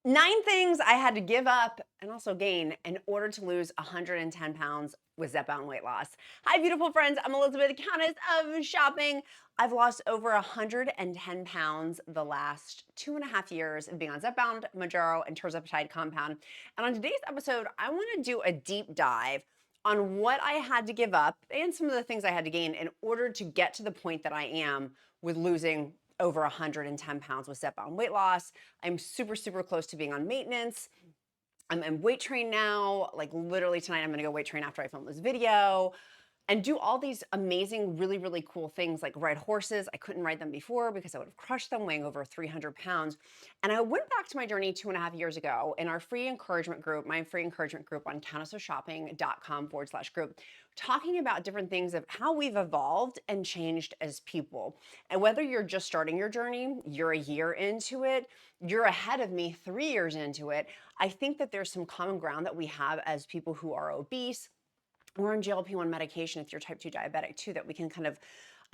9 things I had to give up and also gain in order to lose 110 pounds with Zepbound weight loss. Hi, beautiful friends. I'm Elizabeth, Countess of Shopping. I've lost over 110 pounds the last 2.5 years of being on Zepbound, Mounjaro, and Tirzepatide compound. And on today's episode, I want to do a deep dive on what I had to give up and some of the things I had to gain in order to get to the point that I am with losing over 110 pounds with Zepbound weight loss. I'm super, super close to being on maintenance. I'm weight trained now. Like literally tonight, I'm gonna go weight train after I film this video and do all these amazing, really, really cool things like ride horses. I couldn't ride them before because I would have crushed them weighing over 300 pounds. And I went back to my journey 2.5 years ago in our free encouragement group, my free encouragement group on countessofshopping.com/group, talking about different things of how we've evolved and changed as people. And whether you're just starting your journey, you're a year into it, you're ahead of me 3 years into it, I think that there's some common ground that we have as people who are obese. We're on GLP-1 medication if you're type 2 diabetic too, that we can kind of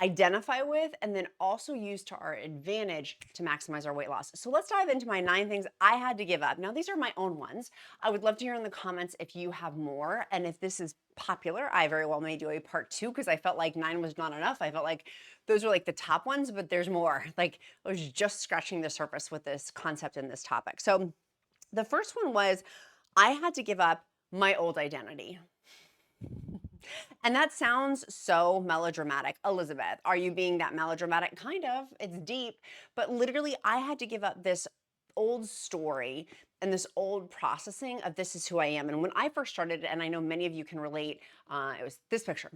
identify with and then also use to our advantage to maximize our weight loss. So let's dive into my 9 things I had to give up. Now, these are my own ones. I would love to hear in the comments if you have more. And if this is popular, I very well may do a part 2 because I felt like 9 was not enough. I felt like those were like the top ones, but there's more. Like I was just scratching the surface with this concept and this topic. So the first one was I had to give up my old identity. And that sounds so melodramatic. Elizabeth, are you being that melodramatic? Kind of. It's deep. But literally, I had to give up this old story and this old processing of this is who I am. And when I first started, and I know many of you can relate, it was this picture.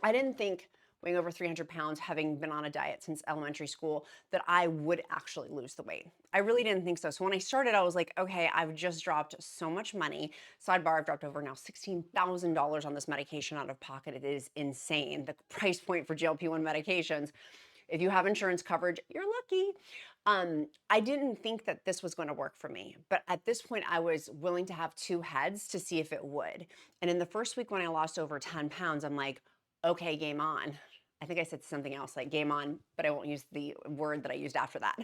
I didn't think weighing over 300 pounds, having been on a diet since elementary school, that I would actually lose the weight. I really didn't think so. So when I started, I was like, okay, I've just dropped so much money. Sidebar, I've dropped over now $16,000 on this medication out of pocket. It is insane. The price point for GLP-1 medications. If you have insurance coverage, you're lucky. I didn't think that this was going to work for me. But at this point, I was willing to have 2 heads to see if it would. And in the first week when I lost over 10 pounds, I'm like, okay, game on. I think I said something else like game on, but I won't use the word that I used after that.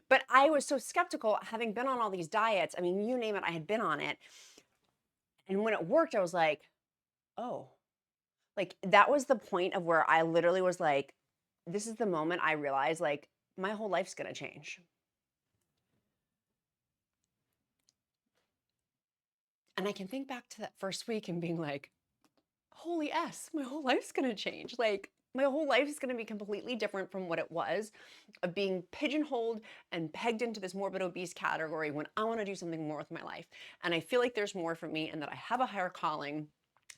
But I was so skeptical having been on all these diets. I mean, you name it, I had been on it. And when it worked, I was like, oh, like that was the point of where I literally was like, this is the moment I realized like my whole life's going to change. And I can think back to that first week and being like, holy S, my whole life's gonna change. Like, my whole life is gonna be completely different from what it was of being pigeonholed and pegged into this morbid obese category when I wanna do something more with my life. And I feel like there's more for me and that I have a higher calling,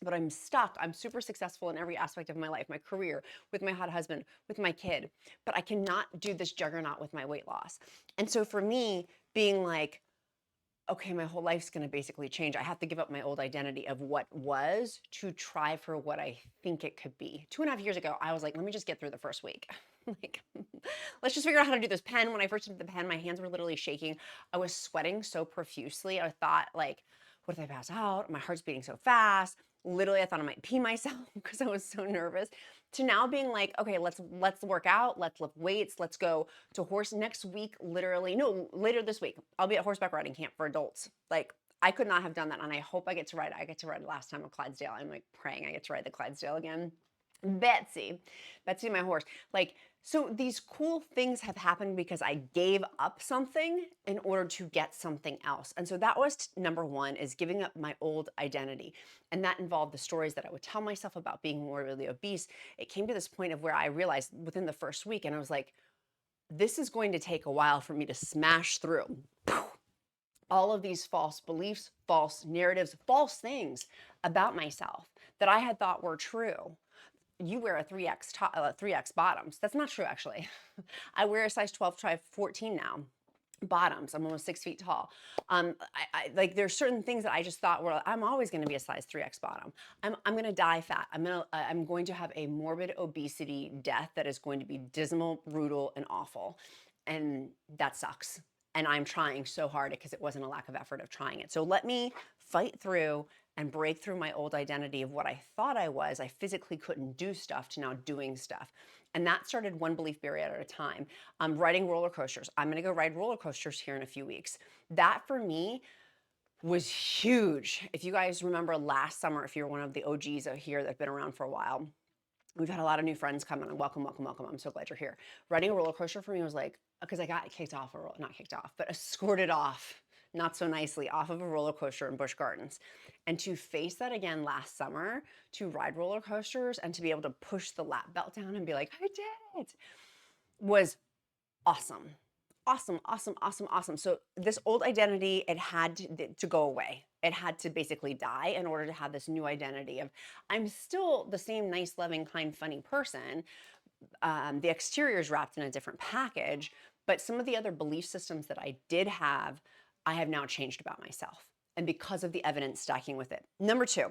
but I'm stuck. I'm super successful in every aspect of my life, my career, with my hot husband, with my kid, but I cannot do this juggernaut with my weight loss. And so for me, being like, okay, my whole life's gonna basically change. I have to give up my old identity of what was to try for what I think it could be. 2.5 years ago, I was like, let me just get through the first week. Like, let's just figure out how to do this pen. When I first did the pen, my hands were literally shaking. I was sweating so profusely. I thought like, what if I pass out? My heart's beating so fast. Literally, I thought I might pee myself because I was so nervous. To now being like, okay, let's work out, let's lift weights, let's go to horse next week, literally, no, later this week, I'll be at horseback riding camp for adults. Like, I could not have done that, and I hope I get to ride. I get to ride last time at Clydesdale. I'm like praying I get to ride the Clydesdale again. Betsy, my horse. Like, so these cool things have happened because I gave up something in order to get something else. And so that was number 1, is giving up my old identity. And that involved the stories that I would tell myself about being morbidly obese. It came to this point of where I realized within the first week, and I was like, this is going to take a while for me to smash through all of these false beliefs, false narratives, false things about myself that I had thought were true. You wear a 3X top, 3X bottoms. That's not true, actually. I wear a size 12 to 14 now. Bottoms. I'm almost 6 feet tall. Like there's certain things that I just thought were I'm always going to be a size 3X bottom. I'm going to die fat. I'm going to have a morbid obesity death that is going to be dismal, brutal, and awful, and that sucks. And I'm trying so hard because it wasn't a lack of effort of trying it. So let me fight through and break through my old identity of what I thought I was. I physically couldn't do stuff to now doing stuff. And that started one belief barrier at a time. Riding roller coasters. I'm going to go ride roller coasters here in a few weeks. That for me was huge. If you guys remember last summer, if you're one of the OGs out here that have been around for a while, we've had a lot of new friends come in. Welcome, welcome, welcome. I'm so glad you're here. Riding a roller coaster for me was like, because I got kicked off, or not kicked off, but escorted off, not so nicely, off of a roller coaster in Busch Gardens. And to face that again last summer, to ride roller coasters and to be able to push the lap belt down and be like, I did it, was awesome. Awesome, awesome, awesome, awesome. So this old identity, it had to go away. It had to basically die in order to have this new identity of, I'm still the same nice, loving, kind, funny person. The exterior is wrapped in a different package, but some of the other belief systems that I did have, I have now changed about myself. And because of the evidence stacking with it. Number two,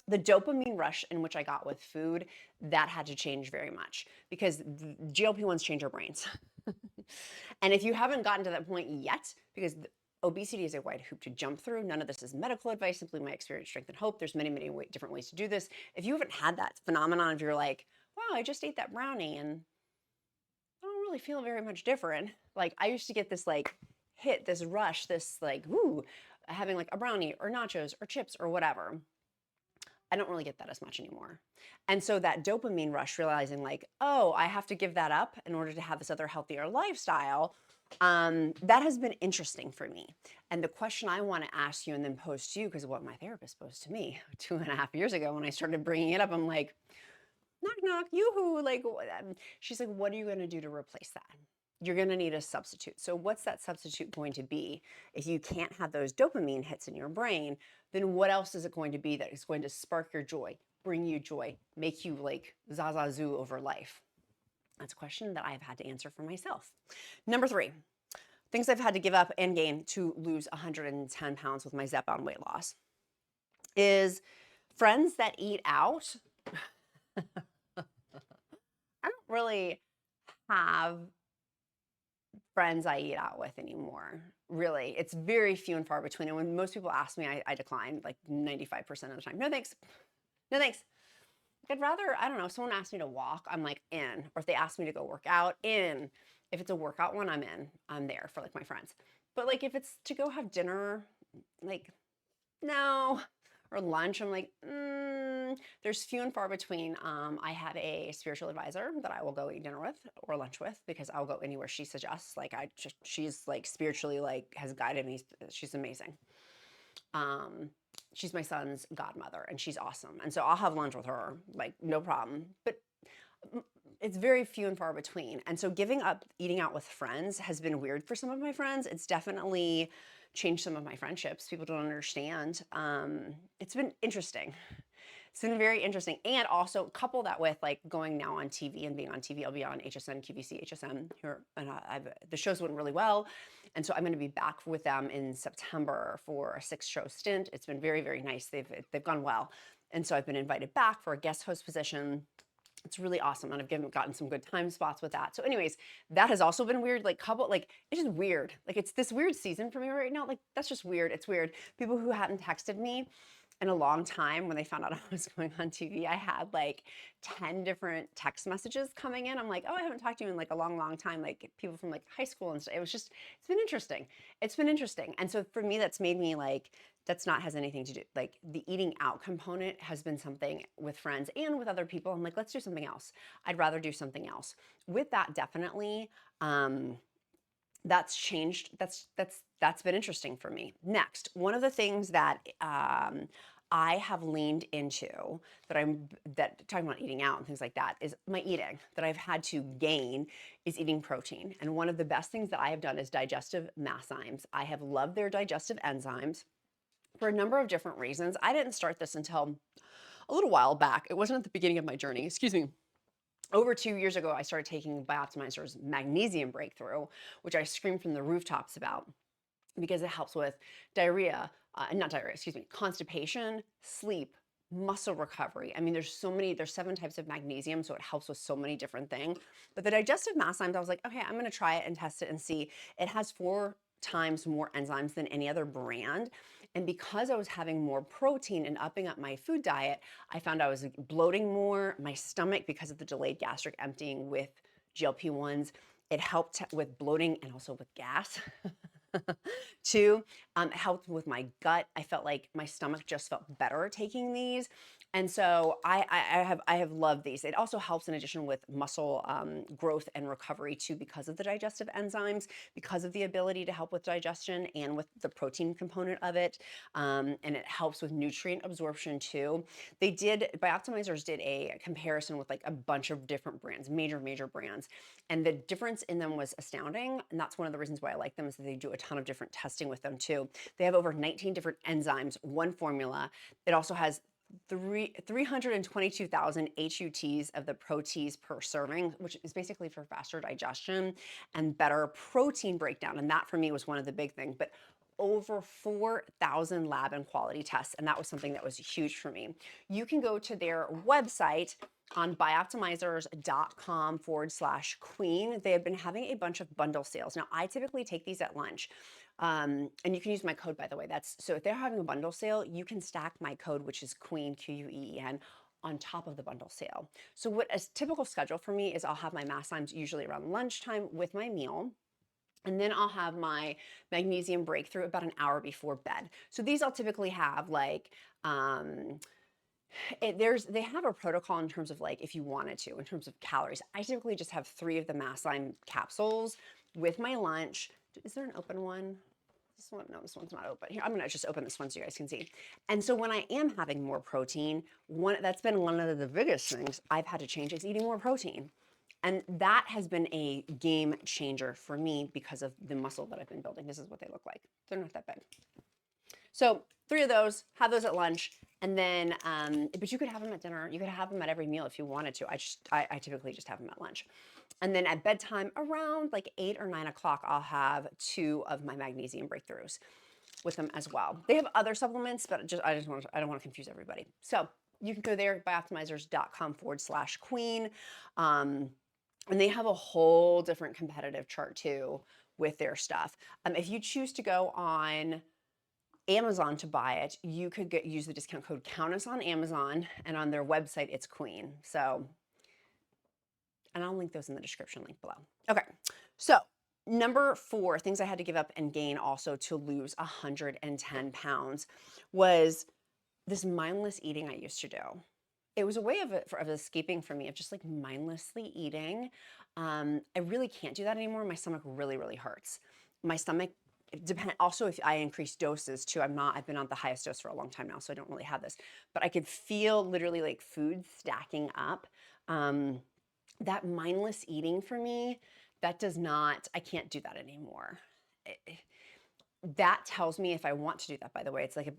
the dopamine rush in which I got with food, that had to change very much because GLP-1s change our brains. And if you haven't gotten to that point yet, because obesity is a wide hoop to jump through, none of this is medical advice, simply my experience, strength, and hope. There's many, many different ways to do this. If you haven't had that phenomenon, if you're like, wow, I just ate that brownie and I don't really feel very much different. Like I used to get this like hit, this rush, this like, woo, having like a brownie or nachos or chips or whatever. I don't really get that as much anymore. And so that dopamine rush, realizing like, oh, I have to give that up in order to have this other healthier lifestyle, that has been interesting for me. And the question I want to ask you and then pose to you, because what my therapist posed to me 2.5 years ago when I started bringing it up, I'm like, knock, knock, yoo-hoo. Like, she's like, what are you going to do to replace that? You're going to need a substitute. So what's that substitute going to be? If you can't have those dopamine hits in your brain, then what else is it going to be that is going to spark your joy, bring you joy, make you like zaza zoo over life? That's a question that I've had to answer for myself. Number three, things I've had to give up and gain to lose 110 pounds with my Zepbound weight loss is friends that eat out. I don't really have friends I eat out with anymore. Really, it's very few and far between. And when most people ask me, I decline like 95% of the time. No thanks. No thanks. I'd rather, I don't know, if someone asks me to walk, I'm like in. Or if they ask me to go work out, in. If it's a workout one, I'm in. I'm there for like my friends. But like if it's to go have dinner, like no. Or lunch, I'm like, there's few and far between. I have a spiritual advisor that I will go eat dinner with or lunch with because I'll go anywhere she suggests. Like she's like spiritually like has guided me. She's amazing. She's my son's godmother and she's awesome. And so I'll have lunch with her, like no problem. But it's very few and far between. And so giving up eating out with friends has been weird for some of my friends. It's definitely changed some of my friendships. People don't understand. It's been interesting. It's been very interesting. And also couple that with like going now on TV and being on TV. I'll be on HSN, QVC, HSN here. And the shows went really well. And so I'm going to be back with them in September for a 6-show stint. It's been very, very nice. They've gone well. And so I've been invited back for a guest host position. It's really awesome. And I've gotten some good time spots with that. So anyways, that has also been weird. Like it's just weird. Like it's this weird season for me right now. Like that's just weird. It's weird. People who hadn't texted me in a long time when they found out I was going on TV, I had like 10 different text messages coming in. I'm like, oh, I haven't talked to you in like a long, long time. Like people from like high school and stuff. It's been interesting. It's been interesting. And so for me, that's made me like, has anything to do, like the eating out component has been something with friends and with other people. I'm like, let's do something else. I'd rather do something else. With that, definitely, that's changed. That's been interesting for me. Next, one of the things that I have leaned into that talking about eating out and things like that is my eating that I've had to gain is eating protein. And one of the best things that I have done is digestive masszymes. I have loved their digestive enzymes for a number of different reasons. I didn't start this until a little while back. It wasn't at the beginning of my journey, excuse me. Over 2 years ago, I started taking BIOPTIMIZERS magnesium breakthrough, which I screamed from the rooftops about because it helps with constipation, sleep, muscle recovery. I mean, there's 7 types of magnesium, so it helps with so many different things. But the digestive masszymes, I was like, okay, I'm gonna try it and test it and see. It has 4 times more enzymes than any other brand. And because I was having more protein and upping up my food diet, I found I was bloating more. My stomach, because of the delayed gastric emptying with GLP-1s, it helped with bloating and also with gas. Too. It helped with my gut. I felt like my stomach just felt better taking these. And so I have loved these. It also helps in addition with muscle growth and recovery too, because of the digestive enzymes, because of the ability to help with digestion and with the protein component of it. And it helps with nutrient absorption too. BIOPTIMIZERS did a comparison with like a bunch of different brands, major brands. And the difference in them was astounding. And that's one of the reasons why I like them, is that they do a ton of different testing with them too. They have over 19 different enzymes, one formula. It also has 322,000 HUTs of the proteins per serving, which is basically for faster digestion and better protein breakdown. And that for me was one of the big things. But over 4,000 lab and quality tests. And that was something that was huge for me. You can go to their website on bioptimizers.com/queen. They have been having a bunch of bundle sales. Now, I typically take these at lunch. And you can use my code, by the way. So if they're having a bundle sale, you can stack my code, which is Queen, QUEEN, on top of the bundle sale. So what a typical schedule for me is, I'll have my mass times usually around lunchtime with my meal. And then I'll have my magnesium breakthrough about an hour before bed. So these I'll typically have like, they have a protocol in terms of like, if you wanted to, in terms of calories. I typically just have 3 of the Massline capsules with my lunch. Is there an open one? This one, no, this one's not open. Here, I'm gonna just open this one so you guys can see. And so when I am having more protein, that's been one of the biggest things I've had to change, is eating more protein. And that has been a game changer for me because of the muscle that I've been building. This is what they look like. They're not that big. So 3 of those, have those at lunch. And then, but you could have them at dinner. You could have them at every meal if you wanted to. I typically just have them at lunch. And then at bedtime, around like 8 or 9 o'clock, I'll have 2 of my magnesium breakthroughs with them as well. They have other supplements, but I don't want to confuse everybody. So you can go there, bioptimizers.com/queen. And they have a whole different competitive chart too with their stuff. If you choose to go on Amazon to buy it, you could use the discount code Countess on Amazon, and on their website, it's Queen. So, and I'll link those in the description link below. Okay, so number 4, things I had to give up and gain also to lose 110 pounds was this mindless eating I used to do. It was a way of escaping from me, of just like mindlessly eating. I really can't do that anymore. My stomach really hurts. My stomach, also if I increase doses too, I've been on the highest dose for a long time now, so I don't really have this, but I could feel literally like food stacking up. That mindless eating for me, I can't do that anymore. That tells me if I want to do that, by the way, it's like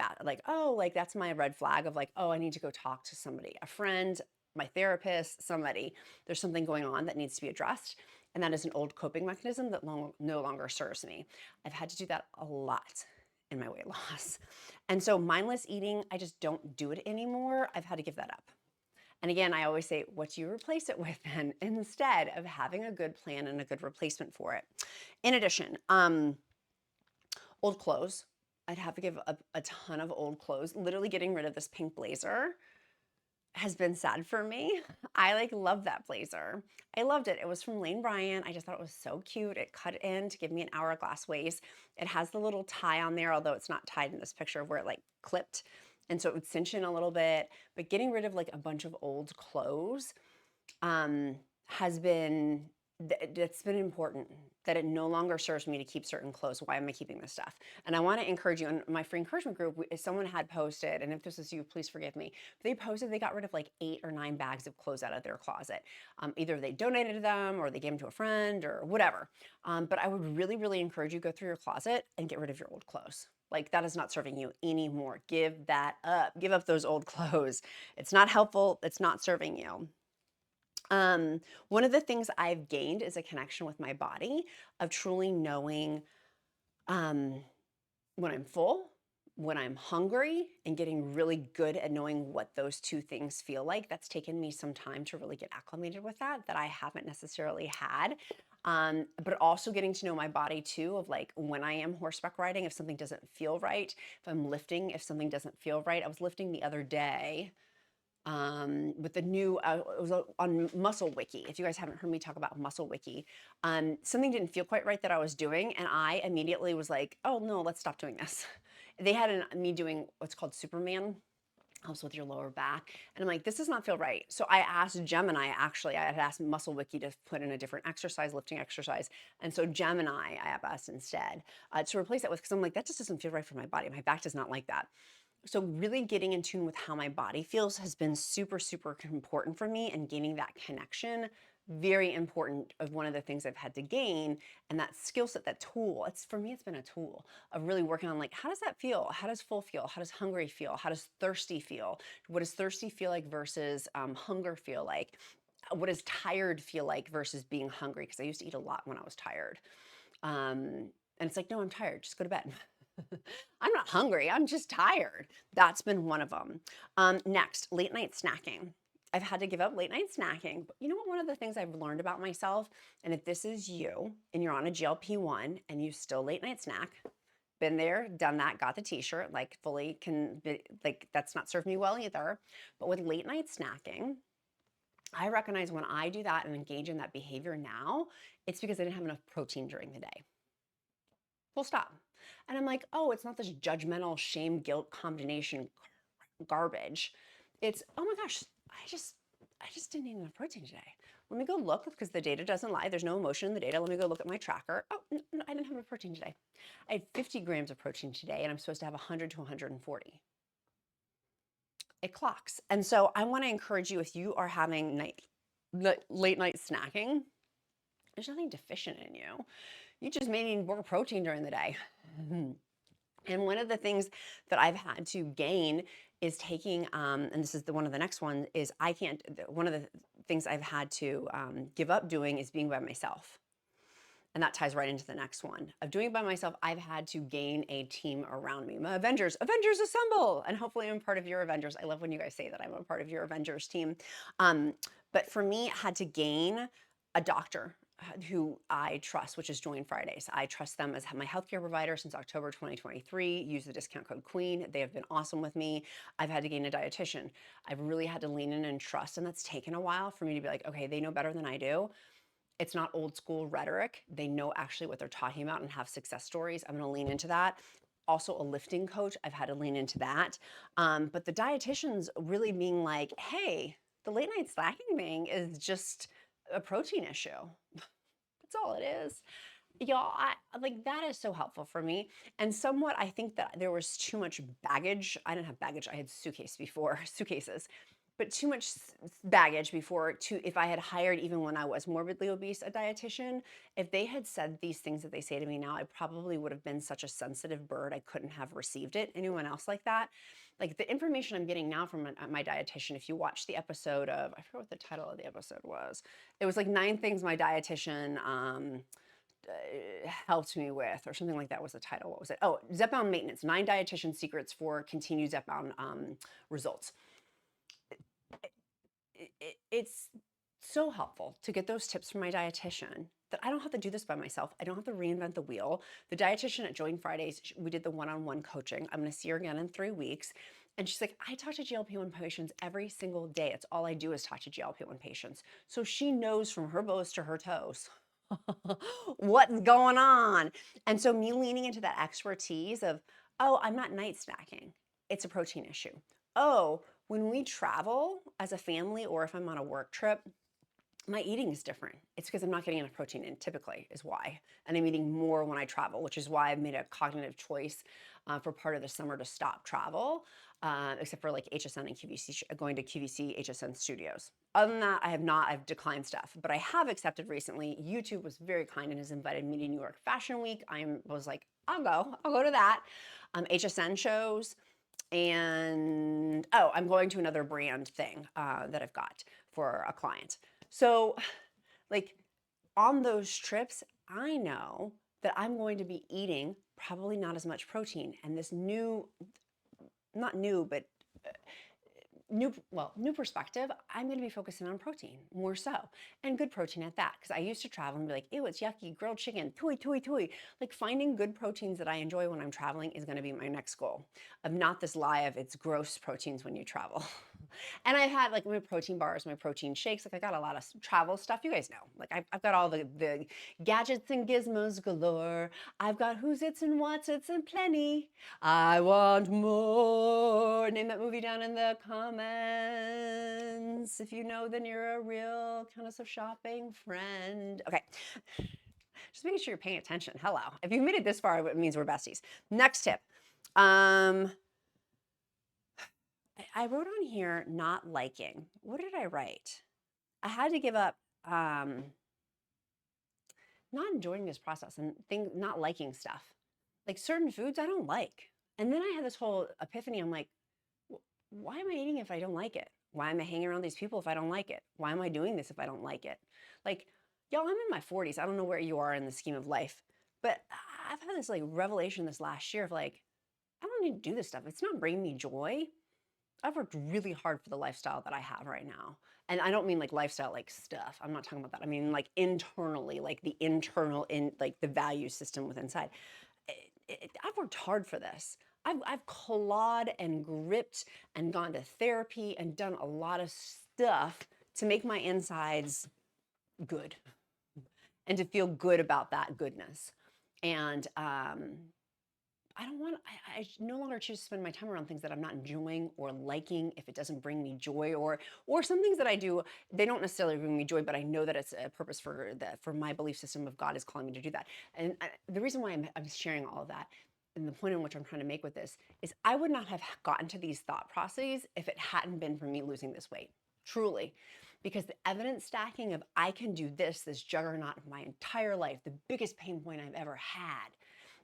that's my red flag of like, oh, I need to go talk to somebody, a friend, my therapist, somebody. There's something going on that needs to be addressed. And that is an old coping mechanism that no longer serves me. I've had to do that a lot in my weight loss. And so mindless eating, I just don't do it anymore. I've had to give that up. And again, I always say, what do you replace it with then, instead of having a good plan and a good replacement for it? In addition, old clothes. I'd have to give a ton of old clothes. Literally getting rid of this pink blazer has been sad for me. I love that blazer. I loved it. It was from Lane Bryant. I just thought it was so cute. It cut in to give me an hourglass waist. It has the little tie on there, although it's not tied in this picture, where it like clipped. And so it would cinch in a little bit. But getting rid of like a bunch of old clothes that's been important, that it no longer serves me to keep certain clothes. Why am I keeping this stuff? And I want to encourage you, in my free encouragement group, someone had posted, and if this is you, please forgive me, but they posted they got rid of like 8 or 9 bags of clothes out of their closet. Either they donated them or they gave them to a friend or whatever. But I would really encourage you, go through your closet and get rid of your old clothes. Like, that is not serving you anymore. Give that up. Give up those old clothes. It's not helpful. It's not serving you. One of the things I've gained is a connection with my body, of truly knowing when I'm full, when I'm hungry and getting really good at knowing what those two things feel like. That's taken me some time to really get acclimated with that I haven't necessarily had. But also getting to know my body too, of like when I am horseback riding, if something doesn't feel right, if I'm lifting, if something doesn't feel right. I was lifting the other day with the new, it was on Muscle Wiki. If you guys haven't heard me talk about Muscle Wiki, something didn't feel quite right that I was doing. And I immediately was like, oh no, let's stop doing this. They had me doing what's called Superman, helps with your lower back. And I'm like, this does not feel right. So I asked Gemini, actually, I had asked Muscle Wiki to put in a different exercise, lifting exercise. And so Gemini, I have asked instead to replace that with, because I'm like, that just doesn't feel right for my body. My back does not like that. So really getting in tune with how my body feels has been super, super important for me, and gaining that connection, very important, of one of the things I've had to gain. And that skill set, that tool, for me, it's been a tool of really working on like, how does that feel? How does full feel? How does hungry feel? How does thirsty feel? What does thirsty feel like versus hunger feel like? What does tired feel like versus being hungry? Because I used to eat a lot when I was tired. And it's like, no, I'm tired. Just go to bed. I'm not hungry. I'm just tired. That's been one of them. Next, late night snacking. I've had to give up late night snacking. But you know what? One of the things I've learned about myself, and if this is you and you're on a GLP-1 and you still late night snack, been there, done that, got the t-shirt, like fully can be, like that's not served me well either. But with late night snacking, I recognize when I do that and engage in that behavior now, it's because I didn't have enough protein during the day. Full stop. And I'm like, oh, it's not this judgmental shame guilt combination garbage. It's, oh my gosh, I just didn't eat enough protein today. Let me go look, because the data doesn't lie. There's no emotion in the data. Let me go look at my tracker. Oh, no, I didn't have enough protein today. I had 50 grams of protein today, and I'm supposed to have 100 to 140. It clocks. And so I want to encourage you, if you are having late night snacking, there's nothing deficient in you. You just may need more protein during the day. And one of the things that I've had to gain is taking, and this is one of the next one, is one of the things I've had to give up doing is being by myself. And that ties right into the next one. Of doing it by myself, I've had to gain a team around me. My Avengers assemble! And hopefully I'm part of your Avengers. I love when you guys say that I'm a part of your Avengers team. But for me, I had to gain a doctor who I trust, which is Join Fridays. I trust them as my healthcare provider since October 2023. Use the discount code QUEEN. They have been awesome with me. I've had to gain a dietitian. I've really had to lean in and trust, and that's taken a while for me to be like, okay, they know better than I do. It's not old school rhetoric. They know actually what they're talking about and have success stories. I'm going to lean into that. Also a lifting coach. I've had to lean into that. But the dietitians really being like, hey, the late night snacking thing is just a protein issue. That's all it is. Y'all, like that is so helpful for me. And somewhat, I think that there was too much baggage. I didn't have baggage. I had suitcases, but too much baggage before if I had hired, even when I was morbidly obese, a dietitian, if they had said these things that they say to me now, I probably would have been such a sensitive bird. I couldn't have received it. Anyone else like that? Like the information I'm getting now from my dietitian, if you watch the episode of, I forget what the title of the episode was. It was like 9 things my dietitian helped me with, or something like that was the title. What was it? Oh, Zepbound Maintenance, 9 dietitian secrets for continued Zepbound results. It's so helpful to get those tips from my dietitian that I don't have to do this by myself. I don't have to reinvent the wheel. The dietitian at Join Fridays, we did the one-on-one coaching. I'm going to see her again in 3 weeks. And she's like, I talk to GLP-1 patients every single day. It's all I do is talk to GLP-1 patients. So she knows from her bows to her toes what's going on. And so me leaning into that expertise of, oh, I'm not night snacking. It's a protein issue. Oh, when we travel as a family, or if I'm on a work trip, my eating is different. It's because I'm not getting enough protein in, typically, is why. And I'm eating more when I travel, which is why I've made a cognitive choice for part of the summer to stop travel, except for like HSN and QVC, going to QVC HSN studios. Other than that, I've declined stuff, but I have accepted recently. YouTube was very kind and has invited me to New York Fashion Week. Was like, I'll go to that. HSN shows. And oh, I'm going to another brand thing that I've got for a client. So like on those trips, I know that I'm going to be eating probably not as much protein. And this new, not new, but new perspective, I'm going to be focusing on protein more so, and good protein at that. Because I used to travel and be like, ew, it's yucky, grilled chicken, tui, tui, tui. Like finding good proteins that I enjoy when I'm traveling is going to be my next goal, of not this lie of it's gross proteins when you travel. And I've had like my protein bars, my protein shakes. Like I got a lot of travel stuff. You guys know, like I've got all the gadgets and gizmos galore. I've got who's its and what's its and plenty. I want more. Name that movie down in the comments. If you know, then you're a real Countess of Shopping friend. Okay. Just making sure you're paying attention. Hello. If you made it this far, it means we're besties. Next tip. I wrote on here, not liking. What did I write? I had to give up not enjoying this process and not liking stuff. Like certain foods I don't like. And then I had this whole epiphany. I'm like, why am I eating if I don't like it? Why am I hanging around these people if I don't like it? Why am I doing this if I don't like it? Like, y'all, I'm in my 40s. I don't know where you are in the scheme of life, but I've had this like revelation this last year of like, I don't need to do this stuff. It's not bringing me joy. I've worked really hard for the lifestyle that I have right now. And I don't mean like lifestyle, like stuff. I'm not talking about that. I mean like internally, like the internal, like the value system within inside. I've worked hard for this. I've clawed and gripped and gone to therapy and done a lot of stuff to make my insides good and to feel good about that goodness. And I no longer choose to spend my time around things that I'm not enjoying or liking if it doesn't bring me joy, or some things that I do, they don't necessarily bring me joy, but I know that it's a purpose for my belief system of God is calling me to do that. And the reason why I'm sharing all of that, and the point in which I'm trying to make with this, is I would not have gotten to these thought processes if it hadn't been for me losing this weight, truly. Because the evidence stacking of I can do this juggernaut of my entire life, the biggest pain point I've ever had,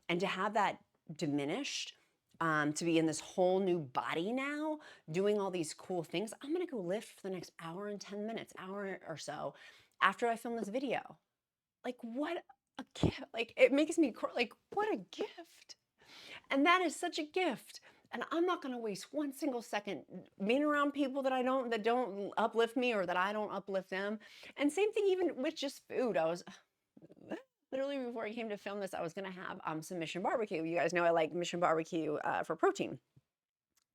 and to have that diminished, to be in this whole new body now, doing all these cool things. I'm gonna go lift for the next hour and 10 minutes, hour or so, after I film this video. Like, what a gift. Like, it makes me like, what a gift. And that is such a gift. And I'm not gonna waste one single second being around people that don't uplift me, or that I don't uplift them. And same thing even with just food. I was literally, before I came to film this, I was gonna have some Mission Barbecue. You guys know I like Mission Barbecue for protein,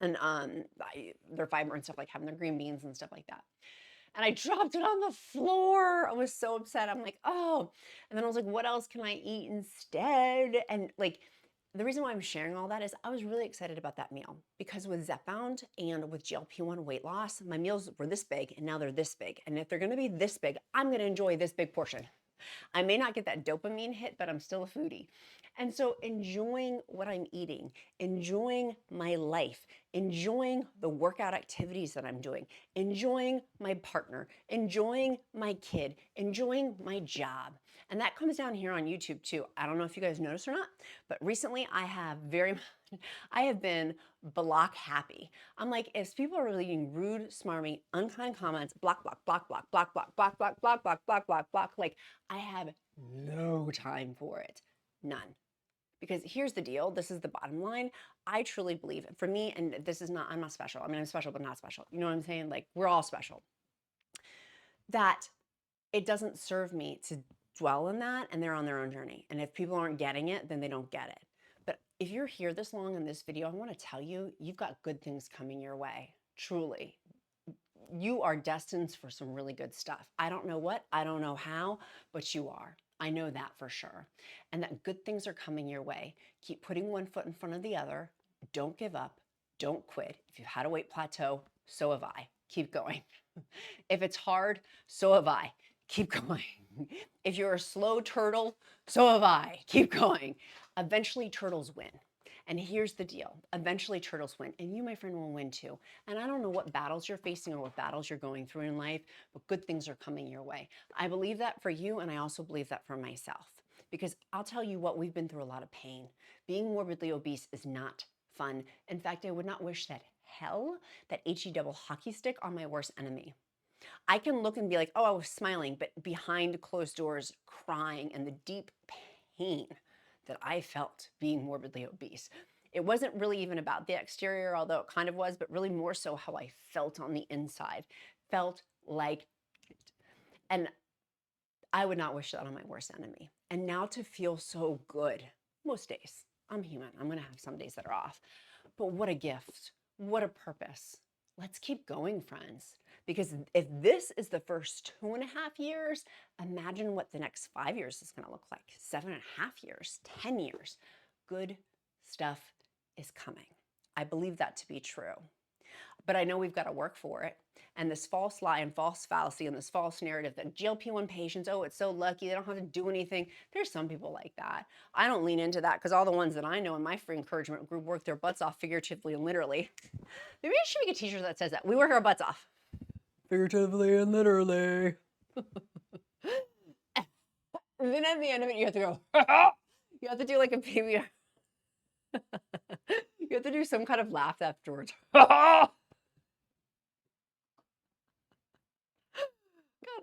and their fiber and stuff, like having their green beans and stuff like that. And I dropped it on the floor. I was so upset. I'm like, oh. And then I was like, what else can I eat instead? And like, the reason why I'm sharing all that is I was really excited about that meal, because with ZepBound and with GLP-1 weight loss, my meals were this big and now they're this big. And if they're gonna be this big, I'm gonna enjoy this big portion. I may not get that dopamine hit, but I'm still a foodie. And so enjoying what I'm eating, enjoying my life, enjoying the workout activities that I'm doing, enjoying my partner, enjoying my kid, enjoying my job. And that comes down here on YouTube too. I don't know if you guys noticed or not, but recently I have been block happy. I'm like, if people are leaving rude, smarmy, unkind comments, block, block, block, block, block, block, block, block, block, block, block, block, block, like I have no time for it. None. Because here's the deal, this is the bottom line. I truly believe, for me, and this is not, I'm not special. I mean, I'm special, but not special. You know what I'm saying? Like, we're all special. That it doesn't serve me to dwell in that, and they're on their own journey. And if people aren't getting it, then they don't get it. But if you're here this long in this video, I want to tell you, you've got good things coming your way. Truly. You are destined for some really good stuff. I don't know what, I don't know how, but you are. I know that for sure. And that good things are coming your way. Keep putting one foot in front of the other. Don't give up. Don't quit. If you've had a weight plateau, so have I. Keep going. If it's hard, so have I. Keep going. If you're a slow turtle, so have I. Keep going. Eventually, turtles win. And here's the deal. Eventually, turtles win. And you, my friend, will win too. And I don't know what battles you're facing or what battles you're going through in life, but good things are coming your way. I believe that for you, and I also believe that for myself. Because I'll tell you what, we've been through a lot of pain. Being morbidly obese is not fun. In fact, I would not wish that HE double hockey stick on my worst enemy. I can look and be like, oh, I was smiling, but behind closed doors, crying, and the deep pain that I felt being morbidly obese. It wasn't really even about the exterior, although it kind of was, but really more so how I felt on the inside. Felt like shit. And I would not wish that on my worst enemy. And now to feel so good, most days, I'm human. I'm going to have some days that are off. But what a gift. What a purpose. Let's keep going, friends. Because if this is the first 2.5 years, imagine what the next 5 years is going to look like. 7.5 years, 10 years. Good stuff is coming. I believe that to be true. But I know we've got to work for it. And this false lie and false fallacy and this false narrative that GLP-1 patients, oh, it's so lucky, they don't have to do anything. There's some people like that. I don't lean into that because all the ones that I know in my free encouragement group work their butts off figuratively and literally. Maybe I should make a t-shirt that says that. We work our butts off. Figuratively and literally. And then at the end of it, you have to go, you have to do like a baby. You have to do some kind of laugh afterwards. God,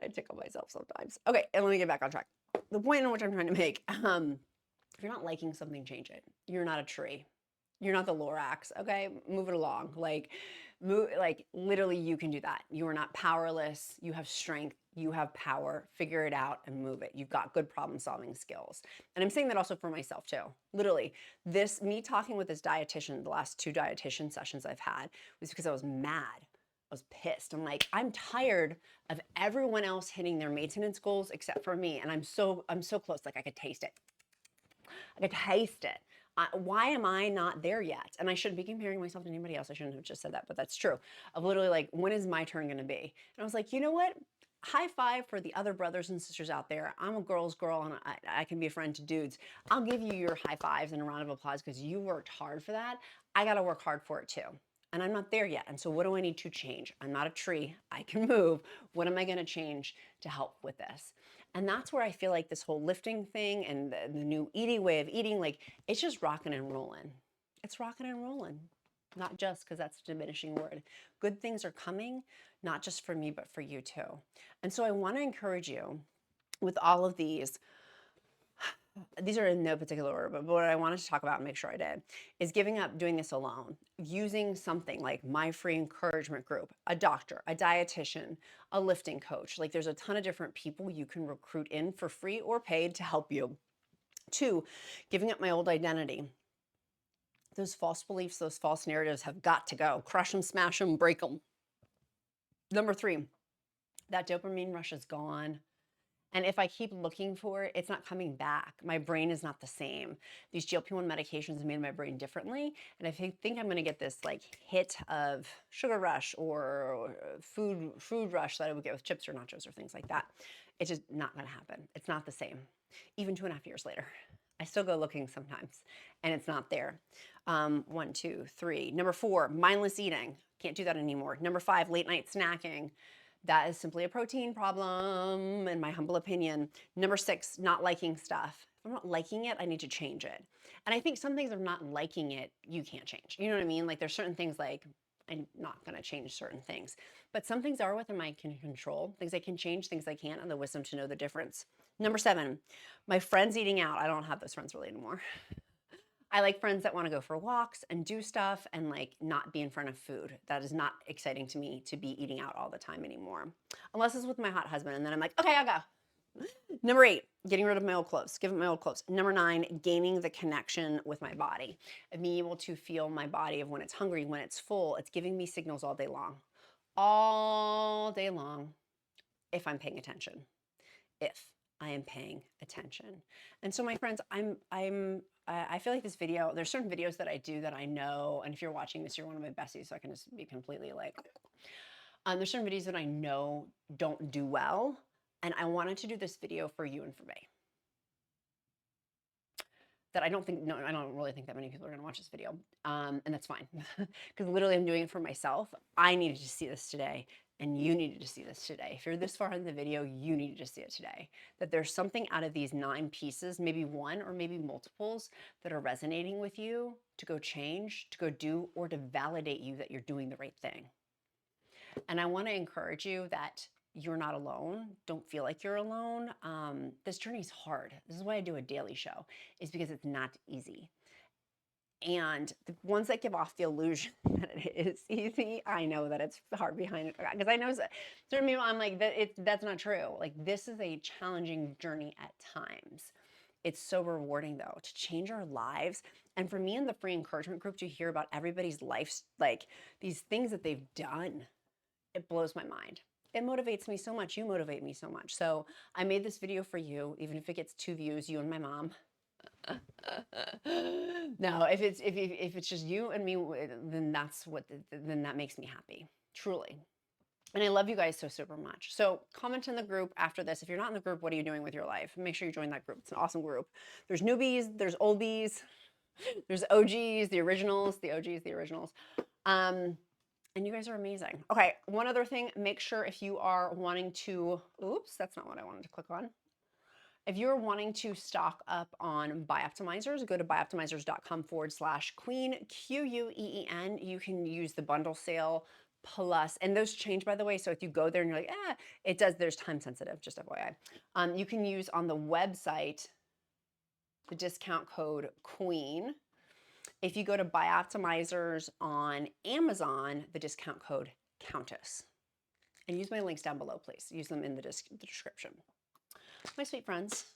I tickle myself sometimes. Okay, and let me get back on track. The point in which I'm trying to make, if you're not liking something, change it. You're not a tree. You're not the Lorax, okay? Move it along. Like literally you can do that. You are not powerless. You have strength. You have power. Figure it out and move it. You've got good problem solving skills. And I'm saying that also for myself too. Literally, me talking with this dietitian, the last 2 dietitian sessions I've had, was because I was mad. I was pissed. I'm like, I'm tired of everyone else hitting their maintenance goals except for me. And I'm so close. Like I could taste it. I could taste it. Why am I not there yet? And I shouldn't be comparing myself to anybody else. I shouldn't have just said that, but that's true. Of literally like, when is my turn going to be? And I was like, you know what? High five for the other brothers and sisters out there. I'm a girl's girl and I can be a friend to dudes. I'll give you your high fives and a round of applause because you worked hard for that. I got to work hard for it too. And I'm not there yet. And so what do I need to change? I'm not a tree. I can move. What am I going to change to help with this? And that's where I feel like this whole lifting thing and the new eating way of eating, like it's just rocking and rolling. It's rocking and rolling. Not just because that's a diminishing word. Good things are coming, not just for me, but for you too. And so I want to encourage you with all of these are in no particular order, but what I wanted to talk about and make sure I did is giving up doing this alone, using something like my free encouragement group, a doctor, a dietitian, a lifting coach. Like there's a ton of different people you can recruit in for free or paid to help you. 2, giving up my old identity. Those false beliefs, those false narratives have got to go. Crush them, smash them, break them. Number 3, that dopamine rush is gone. And if I keep looking for it, it's not coming back. My brain is not the same. These GLP-1 medications have made my brain differently. And if I think I'm going to get this like hit of sugar rush or food rush that I would get with chips or nachos or things like that, it's just not going to happen. It's not the same. Even 2.5 years later, I still go looking sometimes and it's not there. 1, 2, 3. Number 4, mindless eating. Can't do that anymore. Number 5, late night snacking. That is simply a protein problem, in my humble opinion. Number 6, not liking stuff. If I'm not liking it, I need to change it. And I think some things of not liking it, you can't change. You know what I mean? Like there's certain things like, I'm not going to change certain things. But some things are within my control. Things I can change, things I can't, and the wisdom to know the difference. Number 7, my friends eating out. I don't have those friends really anymore. I like friends that want to go for walks and do stuff and like not be in front of food. That is not exciting to me to be eating out all the time anymore. Unless it's with my hot husband and then I'm like, okay, I'll go. Number 8, getting rid of my old clothes. Give up my old clothes. Number 9, gaining the connection with my body. And being able to feel my body of when it's hungry, when it's full. It's giving me signals all day long. All day long if I'm paying attention. If I am paying attention. And so my friends, I feel like this video, there's certain videos that I do that I know, and if you're watching this, you're one of my besties, so I can just be completely like, there's certain videos that I know don't do well, and I wanted to do this video for you and for me. That I don't really think that many people are gonna watch this video, and that's fine, because literally I'm doing it for myself. I needed to see this today, and you needed to see this today. If you're this far in the video, you needed to see it today. That there's something out of these 9 pieces, maybe one or maybe multiples, that are resonating with you to go change, to go do, or to validate you that you're doing the right thing. And I want to encourage you that you're not alone. Don't feel like you're alone. This journey is hard. This is why I do a daily show, is because it's not easy. And the ones that give off the illusion that it is easy, I know that it's hard behind it. Because I know certain people, I'm like, that's not true. Like, this is a challenging journey at times. It's so rewarding, though, to change our lives. And for me in the free encouragement group to hear about everybody's life, like these things that they've done, it blows my mind. It motivates me so much. You motivate me so much. So I made this video for you, even if it gets 2 views, you and my mom. No, if it's just you and me, then then that makes me happy, truly. And I love you guys so super much. So comment in the group after this. If you're not in the group, what are you doing with your life? Make sure you join that group. It's an awesome group. There's newbies, there's oldies, there's OGs, the originals, the OGs, the originals. And you guys are amazing. Okay, one other thing, make sure if you are wanting to, oops, that's not what I wanted to click on. If you're wanting to stock up on BIOPTIMIZERS, go to bioptimizers.com/queen, QUEEN. You can use the bundle sale plus, and those change, by the way. So if you go there and you're like, it does, there's time sensitive, just FYI. You can use on the website the discount code QUEEN. If you go to BIOPTIMIZERS on Amazon, the discount code COUNTESS. And use my links down below, please. Use them in the description. My sweet friends,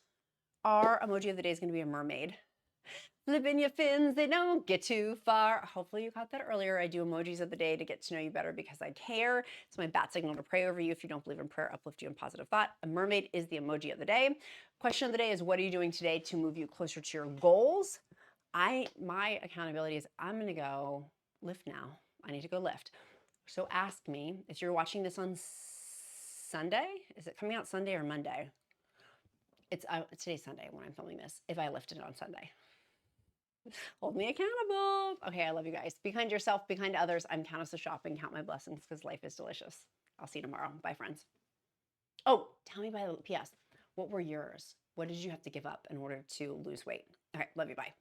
our emoji of the day is going to be a mermaid. Flipping your fins, they don't get too far. Hopefully you caught that earlier. I do emojis of the day to get to know you better because I care. It's my bat signal to pray over you if you don't believe in prayer, uplift you in positive thought. A mermaid is the emoji of the day. Question of the day is, what are you doing today to move you closer to your goals? My accountability is I'm going to go lift now. I need to go lift. So ask me, if you're watching this on Sunday, is it coming out Sunday or Monday? It's today's Sunday when I'm filming this, if I lifted it on Sunday. Hold me accountable. Okay, I love you guys. Be kind to yourself, be kind to others. I'm Countess of Shopping. Count my blessings because life is delicious. I'll see you tomorrow. Bye, friends. Oh, tell me by the PS, what were yours? What did you have to give up in order to lose weight? All right, love you, bye.